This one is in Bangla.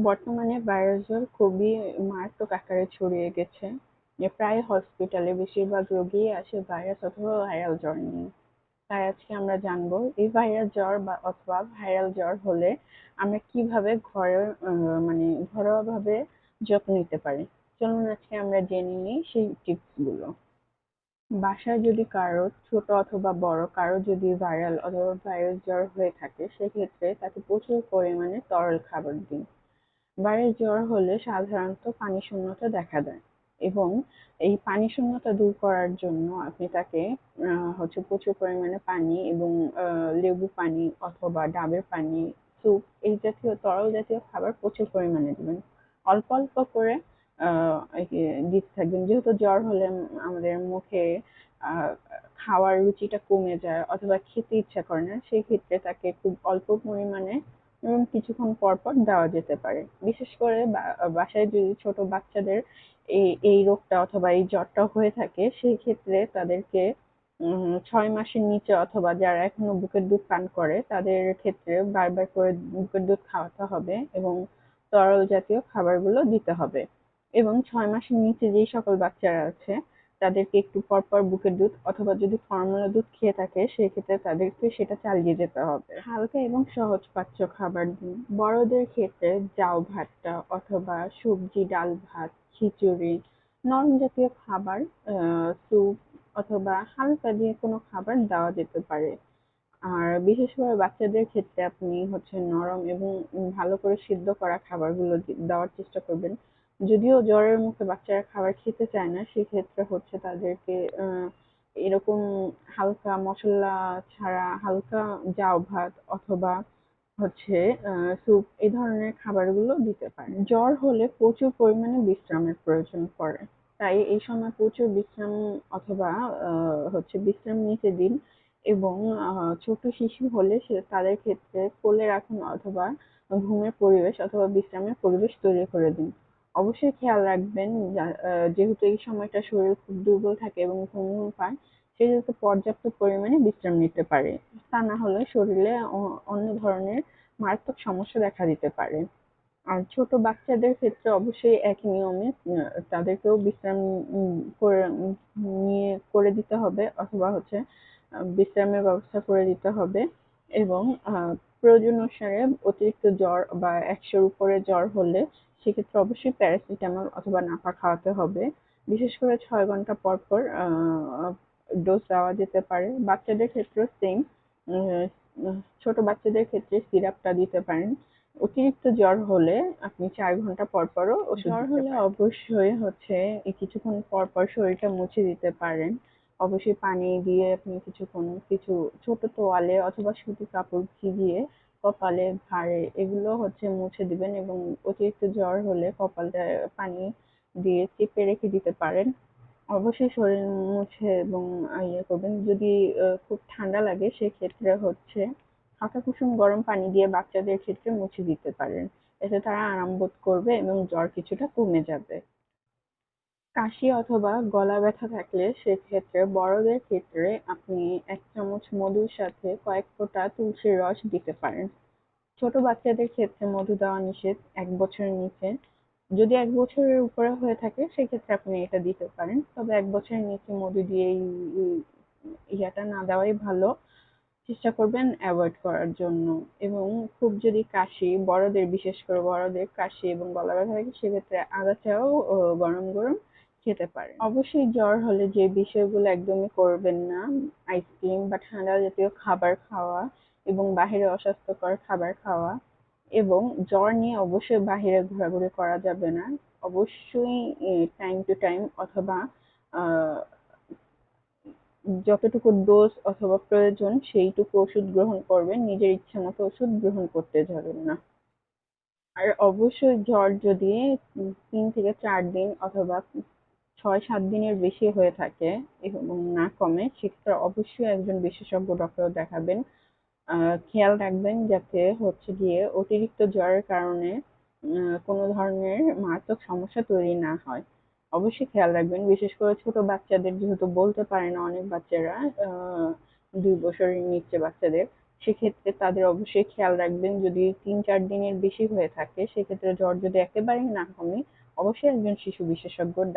বর্তমানে ভাইরাস জ্বর খুবই মারাত্মক আকারে ছড়িয়ে গেছে। প্রায় হসপিটালে বেশিরভাগ রোগীই আসে ভাইরাস অথবা ভাইরাল জ্বর নিয়ে। তাই আজকে আমরা জানবো এই ভাইরাস জ্বর বা অথবা ভাইরাল জ্বর হলে আমরা কিভাবে মানে ঘরোয়াভাবে যত্ন নিতে পারি। চলুন আজকে আমরা জেনে নিই সেই টিপস গুলো। বাসায় যদি কারো ছোট অথবা বড় কারো যদি ভাইরাল অথবা ভাইরাস জ্বর হয়ে থাকে সেক্ষেত্রে তাকে প্রচুর পরিমাণে তরল খাবার দিন। ভাইরাস জ্বর হলে সাধারণত পানি শূন্যতা দেখা দেয় এবং এই পানি শূন্যতা দূর করার জন্য আপনি তাকে হচ্ছে প্রচুর পরিমাণে পানি এবং লেবু পানি অথবা ডাবের পানি, স্যুপ এই জাতীয় তরল জাতীয় খাবার প্রচুর পরিমাণে দিবেন। অল্প অল্প করে দিতে থাকবেন। যেহেতু জ্বর হলে আমাদের মুখে আহ খাওয়ার রুচিটা কমে যায় অথবা খেতে ইচ্ছা করে না, সেই ক্ষেত্রে তাকে খুব অল্প পরিমাণে এবং কিছুক্ষণ পর পর দেওয়া যেতে পারে। বিশেষ করে বাসায় যদি ছোট বাচ্চাদের এই রোগটা অথবা এই জ্বরটা হয়ে থাকে সেই ক্ষেত্রে তাদেরকে 6 মাসের নিচে অথবা যারা এখনো বুকের দুধ পান করে তাদের ক্ষেত্রে বারবার করে বুকের দুধ খাওয়াতে হবে এবং তরল জাতীয় খাবারগুলো দিতে হবে। এবং 6 মাসের নিচে যেই সকল বাচ্চারা আছে তাদেরকে একটু পর পর বুকের দুধ অথবা যদি ফর্মুলা দুধ খেয়ে থাকে সেক্ষেত্রে তাদেরকে সেটা চালিয়ে যেতে হবে। হালকা এবং সহজ পাচ্য খাবার দিন। বড়দের ক্ষেত্রে জাউ ভাতটা অথবা সবজি ডাল ভাত, খিচুড়ি, নরম জাতীয় খাবার, স্যুপ অথবা হালকা যে কোনো খাবার দেওয়া যেতে পারে। আর বিশেষ করে বাচ্চাদের ক্ষেত্রে আপনি হচ্ছে নরম এবং ভালো করে সিদ্ধ করা খাবারগুলো দেওয়ার চেষ্টা করবেন। যদিও জ্বরের মুখে বাচ্চারা খাবার খেতে চায় না সেক্ষেত্রে হচ্ছে তাদেরকে এরকম হালকা মশলা ছাড়া হালকা জাউ ভাত অথবা হচ্ছে স্যুপ এই ধরনের খাবারগুলো দিতে পারেন। জ্বর হলে প্রচুর পরিমাণে বিশ্রামের প্রয়োজন পড়ে। তাই এই সময় প্রচুর বিশ্রাম অথবা হচ্ছে বিশ্রাম নিতে দিন এবং ছোট শিশু হলে তাদের ক্ষেত্রে কোলে রাখুন অথবা ঘুমের পরিবেশ অথবা বিশ্রামের পরিবেশ তৈরি করে দিন। অবশ্যই খেয়াল রাখবেন যেহেতু এই সময়টা শরীর খুব দুর্বল থাকে এবং ঘুম ঘুম পায় সে যাতে পর্যাপ্ত পরিমাণে বিশ্রাম নিতে পারে। তা না হলে শরীরে অন্য ধরনের মারাত্মক সমস্যা দেখা দিতে পারে। আর ছোট বাচ্চাদের ক্ষেত্রে অবশ্যই একই নিয়মে তাদেরকেও বিশ্রাম নিয়ে করে দিতে হবে অথবা হচ্ছে বিশ্রামের ব্যবস্থা করে দিতে হবে এবং প্রয়োজন অনুসারে অতিরিক্ত জ্বর বা 100-র উপরে জ্বর হলে সেক্ষেত্রে অবশ্যই প্যারাসিটামল অথবা নাপা খাওয়াতে হবে। বিশেষ করে 6 ঘন্টা পর পর ডোজ দেওয়া যেতে পারে। বাচ্চাদের ক্ষেত্রেও সেম। ছোট বাচ্চাদের ক্ষেত্রে সিরাপটা দিতে পারেন। অতিরিক্ত জ্বর হলে আপনি 4 ঘন্টা পর পরও ওষুধ জ্বর হলে অবশ্যই হচ্ছে কিছুক্ষণ পর পর শরীরটা মুছে দিতে পারেন। অবশ্যই পানি দিয়ে আপনি কিছু ছোট তোয়ালে অথবা সুতির কাপড় ভিজিয়ে কপালে, ঘাড়ে এগুলো হচ্ছে মুছে দিবেন এবং অতিরিক্ত জ্বর হলে কপালটা পানি দিয়ে চেপে রেখে দিতে পারেন। অবশ্যই শরীর মুছে এবং ইয়ে করবেন। যদি খুব ঠান্ডা লাগে সেক্ষেত্রে হচ্ছে হালকা কুসুম গরম পানি দিয়ে বাচ্চাদের ক্ষেত্রে মুছে দিতে পারেন। এতে তারা আরাম বোধ করবে এবং জ্বর কিছুটা কমে যাবে। কাশি অথবা গলা ব্যথা থাকলে সেক্ষেত্রে বড়দের ক্ষেত্রে আপনি 1 চামচ মধুর সাথে কয়েক ফোঁটা তুলসীর রস দিতে পারেন। ছোট বাচ্চাদের ক্ষেত্রে মধু দেওয়া নিষেধ 1 বছরের নিচে। যদি 1 বছরের উপরে হয়ে থাকে সেক্ষেত্রে আপনি এটা দিতে পারেন। তবে 1 বছরের নিচে মধু দিয়ে এই ইয়াটা না দেওয়াই ভালো। চেষ্টা করবেন অ্যাভয়েড করার জন্য। এবং খুব যদি কাশি বড়দের বিশেষ করে বড়দের কাশি এবং গলা ব্যথা থাকে সেক্ষেত্রে আগাছাও গরম গরম খেতে পারেন। অবশ্যই জ্বর হলে যে বিষয়গুলো একদমই করবেন না, আইসক্রিম বা ঠান্ডা জাতীয় খাবার খাওয়া এবং বাহিরে অস্বাস্থ্যকর খাবার খাওয়া এবং জ্বর নিয়ে অবশ্যই বাহিরে ঘোরাঘুরি করা যাবে না। অবশ্যই টাইম টু টাইম অথবা আহ যতটুকু ডোজ অথবা প্রয়োজন সেইটুকু ওষুধ গ্রহণ করবেন। নিজের ইচ্ছা মতো ওষুধ গ্রহণ করতে যাবেন না। আর অবশ্যই জ্বর যদি 3 থেকে 4 দিন অথবা 6-7 দিনের বেশি হয়ে থাকে এবং না কমে সেক্ষেত্রে অবশ্যই একজন বিশেষজ্ঞ ডক্টর দেখাবেন। খেয়াল রাখবেন যাতে হচ্ছে গিয়ে অতিরিক্ত জ্বরের কারণে কোনো ধরনের মারাত্মক সমস্যা তৈরি না হয়। অবশ্যই খেয়াল রাখবেন। বিশেষ করে ছোট বাচ্চাদের যেহেতু বলতে পারে না অনেক বাচ্চারা, 2 বছরের নিচে বাচ্চাদের সেক্ষেত্রে তাদের অবশ্যই খেয়াল রাখবেন, যদি ৩-৪ দিনের বেশি হয়ে থাকে সেক্ষেত্রে জ্বর যদি একেবারেই না কমে অবশ্যই একজন শিশু বিশেষজ্ঞর